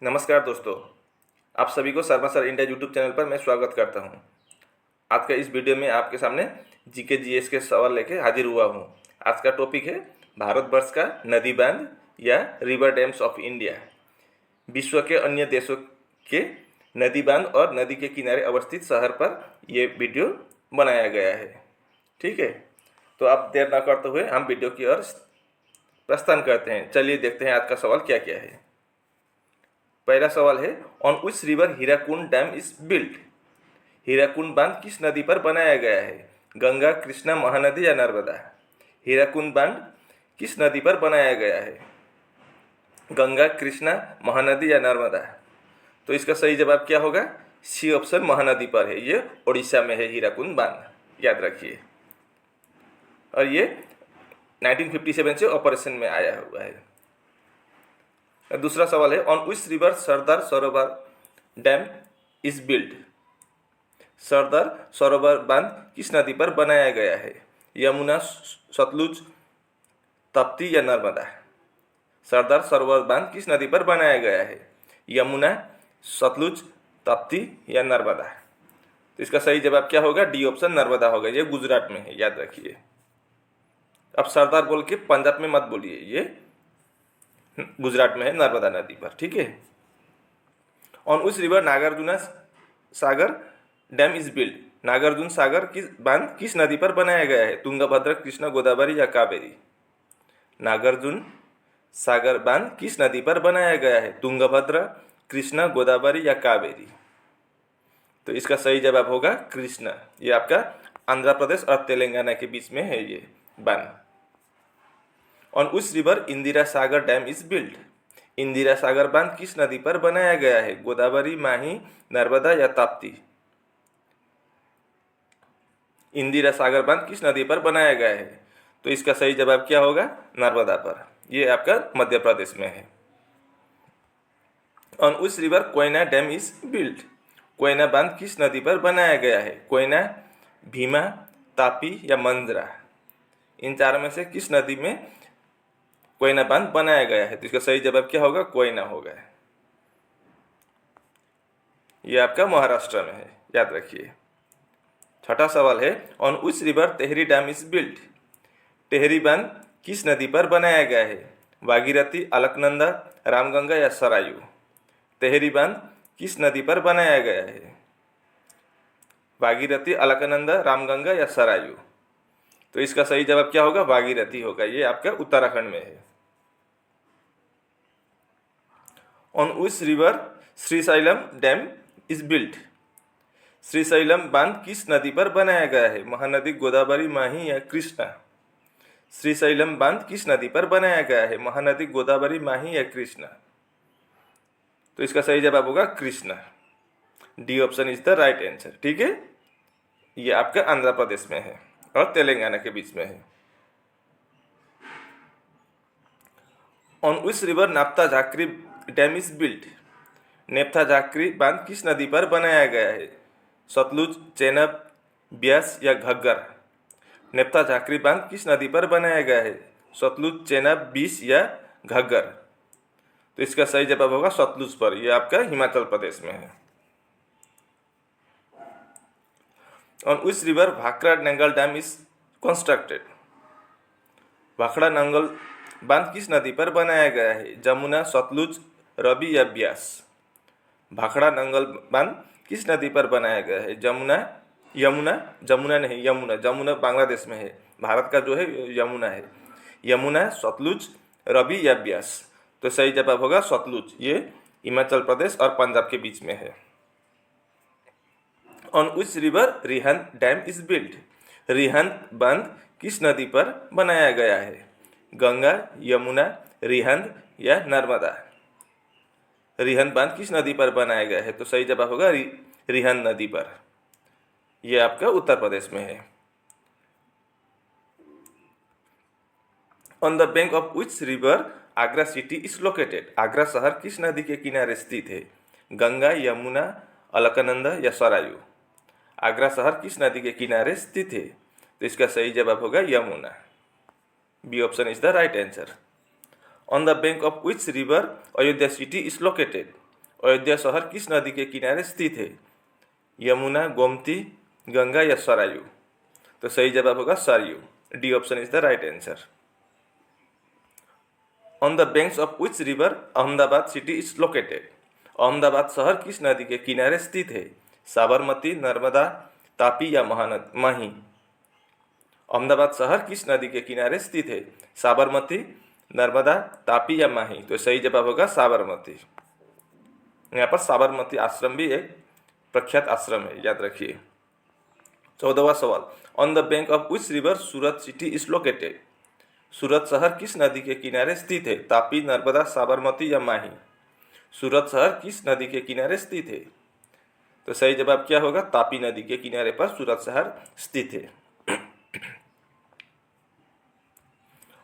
नमस्कार दोस्तों, आप सभी को Sharma sir India YouTube channel पर मैं स्वागत करता हूं। आज का इस वीडियो में आपके सामने जीके जीएस के सवाल लेके हाजिर हुआ हूं। आज का टॉपिक है भारतवर्ष का नदी बांध या रिवर डैम्स ऑफ इंडिया। विश्व के अन्य देशों के नदी बांध और नदी के किनारे अवस्थित शहर पर यह वीडियो बनाया गया है। ठीक है, तो आप देर न करते हुए हम वीडियो की ओर प्रस्थान करते हैं। चलिए देखते हैं आज का सवाल क्या क्या है। पहला सवाल है, on which river Hirakud dam is built. Hirakud बांध किस नदी पर बनाया गया है? गंगा, कृष्णा, महानदी या नर्मदा? हीराकुंड बांध किस नदी पर बनाया गया है? गंगा, कृष्णा, महानदी या नर्मदा? तो इसका सही जवाब क्या होगा? सी ऑप्शन, महानदी पर है। ये उड़ीसा में है हीराकुंड बांध, याद रखिए। और ये 1957 से ऑपरेशन में आया हुआ है। दूसरा सवाल है, on which river Sardar Sarovar dam is built. Sardar Sarovar बांध किस नदी पर बनाया गया है? यमुना, सतलुज, ताप्ती या नर्मदा? सरदार सरोवर बांध किस नदी पर बनाया गया है? यमुना, सतलुज, ताप्ती या नर्मदा? तो इसका सही जवाब क्या होगा? डी ऑप्शन, नर्मदा होगा। ये गुजरात में है, याद रखिए। अब सरदार बोल के पंजाब में मत बोलिए, ये गुजरात में है, नर्मदा नदी पर। ठीक है। On which river Nagarjuna Sagar dam is built. Nagarjuna Sagar किस बांध किस नदी पर बनाया गया है? तुंगभद्रा, कृष्णा, गोदावरी या कावेरी? नागार्जुन सागर बांध किस नदी पर बनाया गया है? तुंगभद्रा, कृष्णा, गोदावरी या कावेरी? तो इसका सही जवाब होगा कृष्णा। ये आपका आंध्र प्रदेश और तेलंगाना के बीच में है ये बांध। On which river Indira Sagar dam is built. Indira Sagar बांध किस नदी पर बनाया गया है? गोदावरी, माही, नर्मदा या ताप्ती? इंदिरा सागर बांध किस नदी पर बनाया गया है? तो इसका सही जवाब क्या होगा? नर्मदा पर। ये आपका मध्य प्रदेश में है। On which river Koyna dam is built. Koyna बांध किस नदी पर बनाया गया है? कोयना, भीमा, तापी या मंजरा? इन चारों में से किस नदी में कोयना बांध बनाया गया है? तो इसका सही जवाब क्या होगा? कोयना होगा। यह आपका महाराष्ट्र में है, याद रखिए। छठा सवाल है, on which river Tehri dam is built. Tehri बांध किस नदी पर बनाया गया है? भागीरथी, अलकनंदा, रामगंगा या सरायू? तेहरी बांध किस नदी पर बनाया गया है? भागीरथी, अलकनंदा, रामगंगा या सरायू? तो इसका सही जवाब क्या होगा? भागीरथी होगा। ये आपका उत्तराखंड में है। On which river Srisailam dam is built. Srisailam बांध किस नदी पर बनाया गया है? महानदी, गोदावरी, माही या कृष्णा? श्रीशैलम बांध किस नदी पर बनाया गया है? महानदी, गोदावरी, माही या कृष्णा? तो इसका सही जवाब होगा Krishna. D option is the right answer. ठीक है। ये आपका आंध्र प्रदेश में है और तेलंगाना के बीच में है। ऑन विच रिवर नाप्ता झाकरी डैम इज बिल्ट। नेप्था झाकरी बांध किस नदी पर बनाया गया है? सतलुज, चेनाब, ब्यास या घग्गर? नेप्था झाकरी बांध किस नदी पर बनाया गया है? सतलुज, चेनाब, बीस या घग्गर? तो इसका सही जवाब होगा सतलुज पर। यह आपका हिमाचल प्रदेश में है। On which river Bhakra Nangal dam is constructed. Bhakra Nangal बांध किस नदी पर बनाया गया है? जमुना, सतलुज, रवि या ब्यास? भाखड़ा नंगल बांध किस नदी पर बनाया गया है? यमुना बांग्लादेश में है। भारत का जो है यमुना है। यमुना, सतलुज, रवि या ब्यास? तो सही जवाब होगा सतलुज। ये हिमाचल प्रदेश और पंजाब के बीच में है। On which river Rihand dam is built. Rihand बांध किस नदी पर बनाया गया है? गंगा, यमुना, रिहंद या नर्मदा? रिहंद बांध किस नदी पर बनाया गया है? तो सही जवाब होगा रिहंद नदी पर। यह आपका उत्तर प्रदेश में है। On the bank of which river Agra city is located. Agra शहर किस नदी के किनारे स्थित है? गंगा, यमुना, अलकनंदा या सरायू? आगरा शहर किस नदी के किनारे स्थित है? तो इसका सही जवाब होगा Yamuna. B option is the right answer. On the bank of which river Ayodhya city is located? Ayodhya शहर किस नदी के किनारे स्थित है? यमुना, गोमती, गंगा या सरयू? तो सही जवाब होगा Saryu. D option is the right answer. On the banks of which river Ahmedabad city is located? Ahmedabad शहर किस नदी के किनारे स्थित है? साबरमती, नर्मदा, तापी या माही? अहमदाबाद शहर किस नदी के किनारे स्थित है? साबरमती, नर्मदा, तापी या माही? तो सही जवाब होगा साबरमती। यहाँ पर साबरमती आश्रम भी एक प्रख्यात आश्रम है, याद रखिए। 14वां सवाल, on the bank of which river Surat city is located? Surat शहर किस नदी के किनारे स्थित है? तापी, नर्मदा, साबरमती या माही? सूरत शहर किस नदी के किनारे स्थित है? तो सही जवाब क्या होगा? तापी नदी के किनारे पर सूरत शहर स्थित है।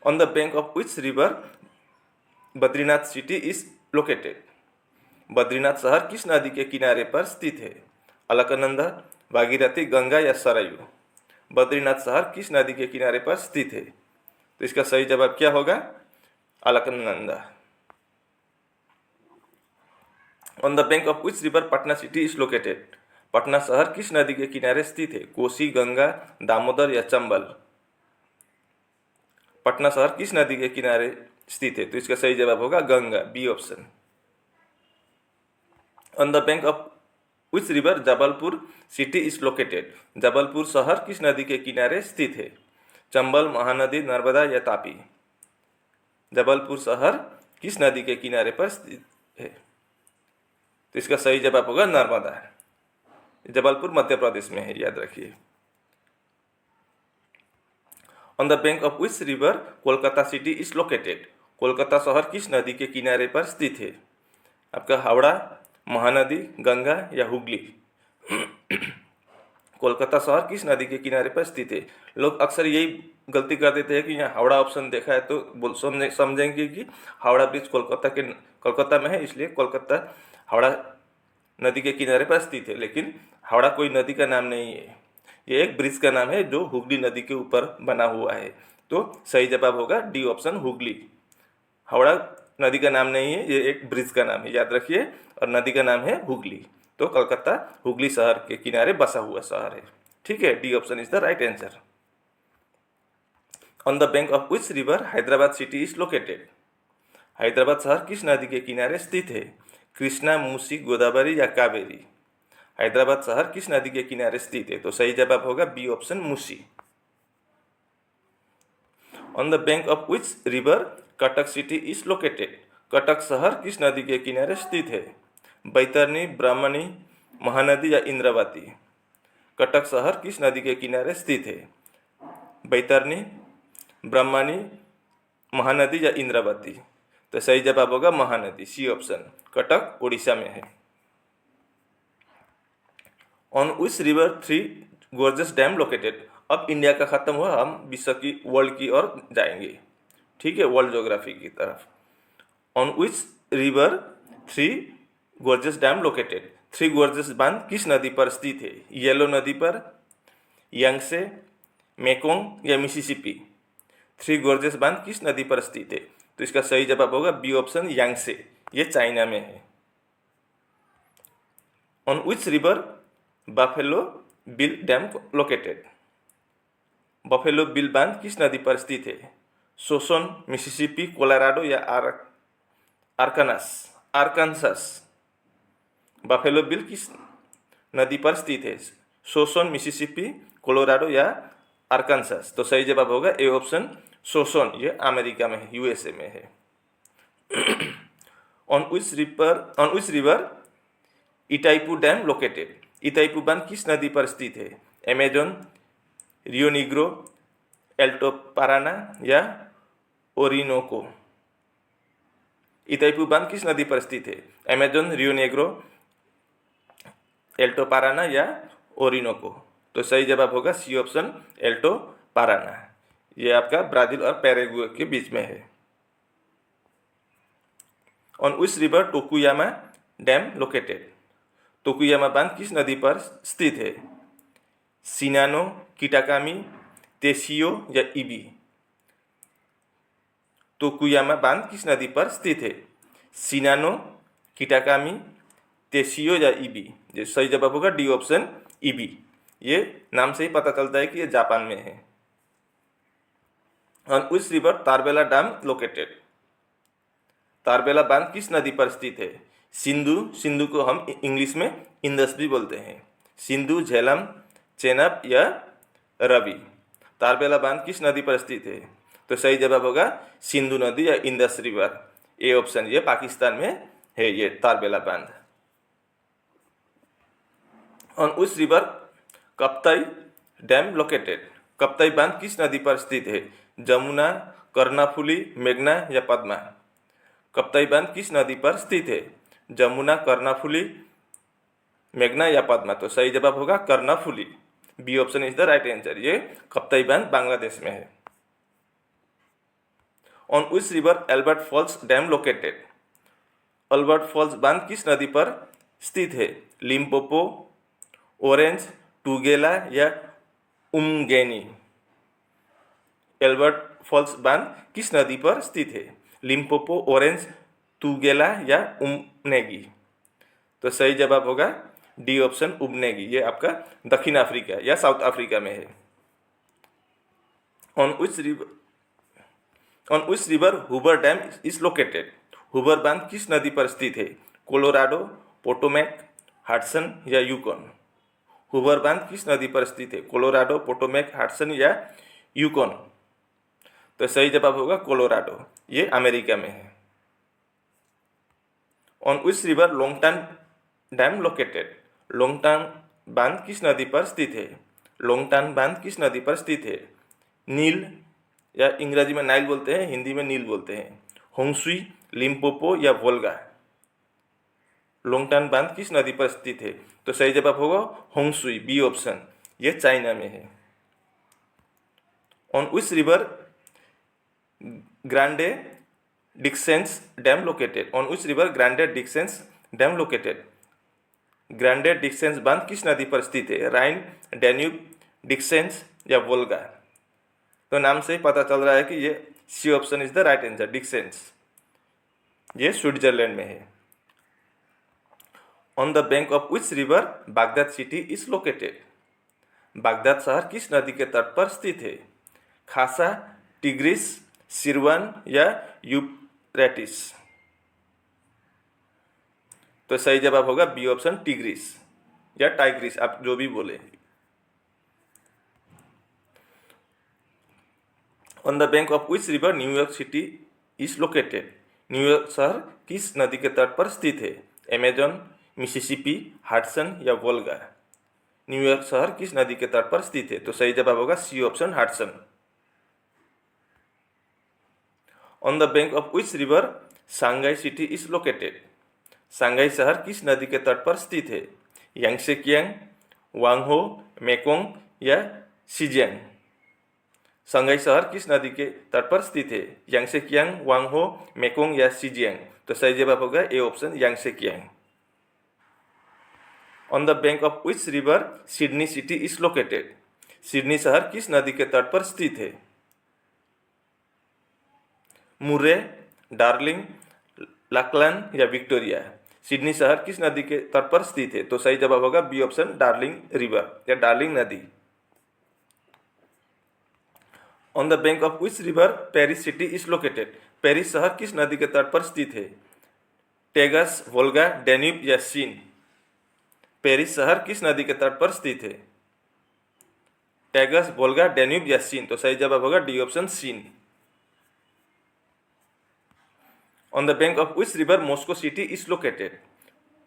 On the bank of which river Badrinath city is located? Badrinath शहर किस नदी के किनारे पर स्थित है? अलकनंदा, भागीरथी, गंगा या सरयू? बद्रीनाथ शहर किस नदी के किनारे पर स्थित है? तो इसका सही जवाब क्या होगा? Alaknanda. On the bank of which river Patna city is located? Patna शहर किस नदी के किनारे स्थित है? कोसी, गंगा, दामोदर या चंबल? पटना शहर किस नदी के किनारे स्थित है? तो इसका सही जवाब होगा Ganga, B option. On the bank of which river Jabalpur city is located? Jabalpur शहर किस नदी के किनारे स्थित है? चंबल, महानदी, नर्मदा या तापी? जबलपुर शहर किस नदी के किनारे पर स्थित है? तो इसका सही जवाब होगा नर्मदा। जबलपुर मध्य प्रदेश में है, याद रखिए। On the bank of which river Kolkata city is located? Kolkata शहर किस नदी के किनारे पर स्थित है? आपका हावड़ा, महानदी, गंगा या हुगली? कोलकाता शहर किस नदी के किनारे पर स्थित है? लोग अक्सर यही गलती कर देते हैं कि यहाँ हावड़ा ऑप्शन देखा है तो समझेंगे कि हावड़ा ब्रिज कोलकाता में है, इसलिए कोलकाता हावड़ा नदी के किनारे पर स्थित है। लेकिन हावड़ा कोई नदी का नाम नहीं है, ये एक ब्रिज का नाम है जो हुगली नदी के ऊपर बना हुआ है। तो सही जवाब होगा डी ऑप्शन, हुगली। हावड़ा नदी का नाम नहीं है, ये एक ब्रिज का नाम है, याद रखिए। और नदी का नाम है हुगली। तो कलकत्ता हुगली शहर के किनारे बसा हुआ शहर है। ठीक है, D option is the right answer. On the bank of which river Hyderabad city is located? Hyderabad शहर किस नदी के किनारे स्थित है? कृष्णा, मूसी, गोदावरी या कावेरी? हैदराबाद शहर किस नदी के किनारे स्थित है? तो सही जवाब होगा B option, Musi. On the bank of which river Cuttack city is located? Cuttack शहर किस नदी के किनारे स्थित है? बैतरनी, ब्राह्मणी, महानदी या इंद्रावती? कटक शहर किस नदी के किनारे स्थित है? बैतरनी, ब्राह्मणी, महानदी या इंद्रावती? तो सही जवाब होगा महानदी, सी ऑप्शन। कटक उड़ीसा में है। On which river 3 Gorges dam located? अब इंडिया का खत्म हुआ, हम विश्व की, वर्ल्ड की ओर जाएंगे। ठीक है, वर्ल्ड ज्योग्राफी की तरफ। On which river 3 Gorges dam located? 3 Gorges बांध किस नदी पर स्थित है? येलो नदी पर, यांगसे, मेकोंग या मिसिसिपी? 3 गोर्जस बांध किस नदी पर स्थित है? तो इसका सही जवाब होगा बी ऑप्शन, यांगसे। ये चाइना में है। On which river buffalo bill dam located? Buffalo bill बांध किस नदी पर स्थित है? सोसन, मिसिसिपी, कोलोराडो या आरकानसास? बफेलो बिल किस नदी पर स्थित है? सोसन, मिसिसिपी, कोलोराडो या आरकानसास? तो सही जवाब होगा ए ऑप्शन, सोसन। ये अमेरिका में है, यूएसए में है। On which river Itaipu dam located? Itaipu बांध किस नदी पर स्थित है? अमेजन, रियो निग्रो, एल्टो पाराना या ओरिनोको? इटाइपू बांध किस नदी पर स्थित है? Amazon, Rio Negro, Alto Parana या ओरिनोको? तो सही जवाब होगा सी ऑप्शन, एल्टो पाराना। ये आपका ब्राजील और पैराग्वे के बीच में है। On which river Tokuyama dam located? Tokuyama बांध किस नदी पर स्थित है? सिनानो, किटाकामी, तेसियो या इबी? टोकुयामा बांध किस नदी पर स्थित है? सिनानो, किटाकामी, तेशियो या ईबी। ये सही जवाब होगा डी ऑप्शन ईबी। ये नाम से ही पता चलता है कि ये जापान में है। On which river Tarbela dam located? Tarbela बांध किस नदी पर स्थित है? सिंधु, सिंधु को हम इंग्लिश में इंदस भी बोलते हैं। सिंधु, झेलम, चेनाब या रवि। तारबेला बांध किस नदी पर स्थित है? तो सही जवाब होगा सिंधु नदी या इंदस रिवर। ए ऑप्शन, ये पाकिस्तान में है ये तारबेला बांध। On which river Kaptai dam located? Kaptai बांध किस नदी पर स्थित है? जमुना, कर्णाफुली, मेघना या पद्मा। कप्ताई बांध किस नदी पर स्थित है? जमुना, कर्णाफुली, मेघना या पद्मा। तो सही जवाब होगा Karnaphuli. B option is the right answer. ये कप्ताई बांध बांग्लादेश में है। On which river Albert Falls dam located? Albert Falls बांध किस नदी पर स्थित है? लिम्पोपो, ऑरेंज, टूगेला या उमगेनी। एल्बर्ट फॉल्स बांध किस नदी पर स्थित है? लिम्पोपो, ऑरेंज, टूगेला या उमनेगी। तो सही जवाब होगा डी ऑप्शन उमनेगी। ये आपका दक्षिण अफ्रीका या साउथ अफ्रीका में है। On which river Hoover dam is located? Hoover बांध किस नदी पर स्थित है? कोलोराडो, पोटोमैक, हडसन या यूकॉन। हुबर बांध किस नदी पर स्थित है? कोलोराडो, पोटोमैक, हडसन या यूकॉन। तो सही जवाब होगा कोलोराडो। ये अमेरिका में है। On which river Longtan dam located? Longtan बांध किस नदी पर स्थित है? लोंगटान बांध किस नदी पर स्थित है? नील, या इंग्रजी में नाइल बोलते हैं, हिंदी में नील बोलते हैं। होंगसुई, लिम्पोपो या वोल्गा। लोंगटान बांध किस नदी पर स्थित है? तो सही जवाब होगा होंगसुई, बी ऑप्शन। ये चाइना में है। On which river Grande Dixence dam located? On which river Grande Dixence dam located? Grande Dixence बांध किस नदी पर स्थित है? राइन, डैन्यूब, डिक्सेंस या वोल्गा। तो नाम से ही पता चल रहा है कि ये C option is the right answer, Dixence. ये स्विट्जरलैंड में है। On the bank of which river Baghdad city is located? Baghdad शहर किस नदी के तट पर स्थित है? खासा, टिग्रिस, सिरवान या यूफ्रेटिस। तो सही जवाब होगा बी ऑप्शन, टिग्रिस या टाइग्रिस, आप जो भी बोले। On the bank of which river New York city is located? New York शहर किस नदी के तट पर स्थित है? अमेजन, मिसिसिपी, हडसन या वोल्गा। न्यूयॉर्क शहर किस नदी के तट पर स्थित है? तो सही जवाब होगा C option, Hudson. On the bank of which river Shanghai city is located? Shanghai शहर किस नदी के तट पर स्थित है? यांगसे कियांग, वांगहो, मेकोंग या सिजियांग। सांघाई शहर किस नदी के तट पर स्थित है? यांगसे कियांग, वांगहो, मेकोंग या सिजियांग। तो सही जवाब होगा A option, Yangtze Kiang. On the bank of which river Sydney city is located? Sydney शहर किस नदी के तट पर स्थित है? मुर्रे, डार्लिंग, लकलन या विक्टोरिया। सिडनी शहर किस नदी के तट पर स्थित है? तो सही जवाब होगा बी ऑप्शन, डार्लिंग रिवर या डार्लिंग नदी। On the bank of which river Paris city is located? Paris शहर किस नदी के तट पर स्थित है? टेगस, वोल्गा, डैन्यूब या सीन। पेरिस शहर किस नदी के तट पर स्थित है? टेगस, वोल्गा, डैन्यूब या सीन। तो सही जवाब होगा D option, Seine. On the bank of which river Moscow city is located?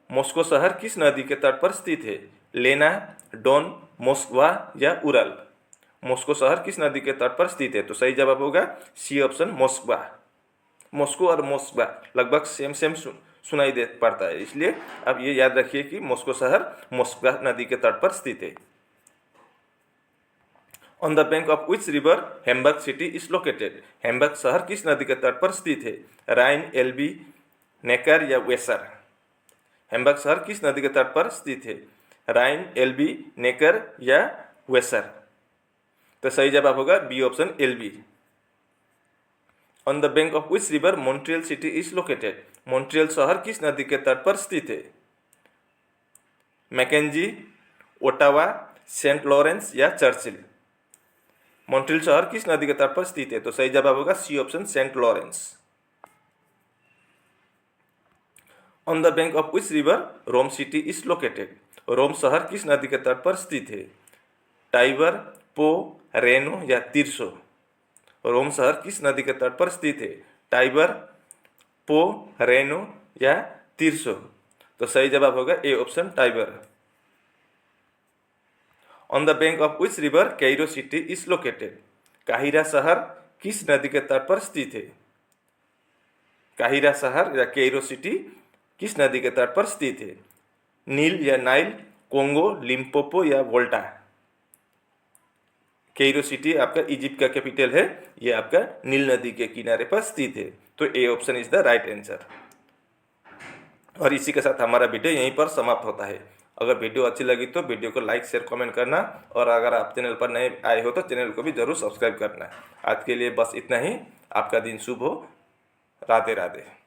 Moscow शहर किस नदी के तट पर स्थित है? लेना, डॉन, मोस्कवा या उरल। मॉस्को शहर किस नदी के तट पर स्थित है? तो सही जवाब होगा सी ऑप्शन, मोस्कवा। मॉस्को और मोस्कवा लगभग सेम सेम सुनाई दे पड़ता है, इसलिए आप ये याद रखिए कि मॉस्को शहर मोस्कवा नदी के तट पर स्थित है। On the bank of which river Hamburg city is located? Hamburg शहर किस नदी के तट पर स्थित है? राइन, एल्बी, नेकर या वेसर। हैम्बर्ग शहर किस नदी के तट पर स्थित है? राइन, एल्बी, नेकर या वेसर। तो सही जवाब होगा B option, Elbe. On the bank of which river Montreal city is located? Montreal शहर किस नदी के तट पर स्थित है? मैकेंजी, ओटावा, सेंट लॉरेंस या चर्चिल। मॉन्ट्रियल शहर किस नदी के तट पर स्थित है? तो सही जवाब होगा C option, Saint Lawrence. On the bank of which river Rome city is located? Rome शहर किस नदी के तट पर स्थित है? टाइबर, पो, रेनो या तीर्सो। रोम शहर किस नदी के तट पर स्थित है? टाइबर, पो, रेनो या तीर्सो। तो सही जवाब होगा A option, Tiber. On the bank of which river Cairo city is located? काहिरा शहर किस नदी के तट पर स्थित है? काहिरा शहर या कैरो सिटी किस नदी के तट पर स्थित है? नील या नाइल, कोंगो, लिम्पोपो या वोल्टा। कैरो सिटी आपका इजिप्ट का कैपिटल है, ये आपका नील नदी के किनारे पर स्थित है। तो A option is the right answer. और इसी के साथ हमारा वीडियो यहीं पर समाप्त होता है। अगर वीडियो अच्छी लगी तो वीडियो को लाइक, शेयर, कमेंट करना, और अगर आप चैनल पर नए आए हो तो चैनल को भी जरूर सब्सक्राइब करना। आज के लिए बस इतना ही। आपका दिन शुभ हो। राधे राधे।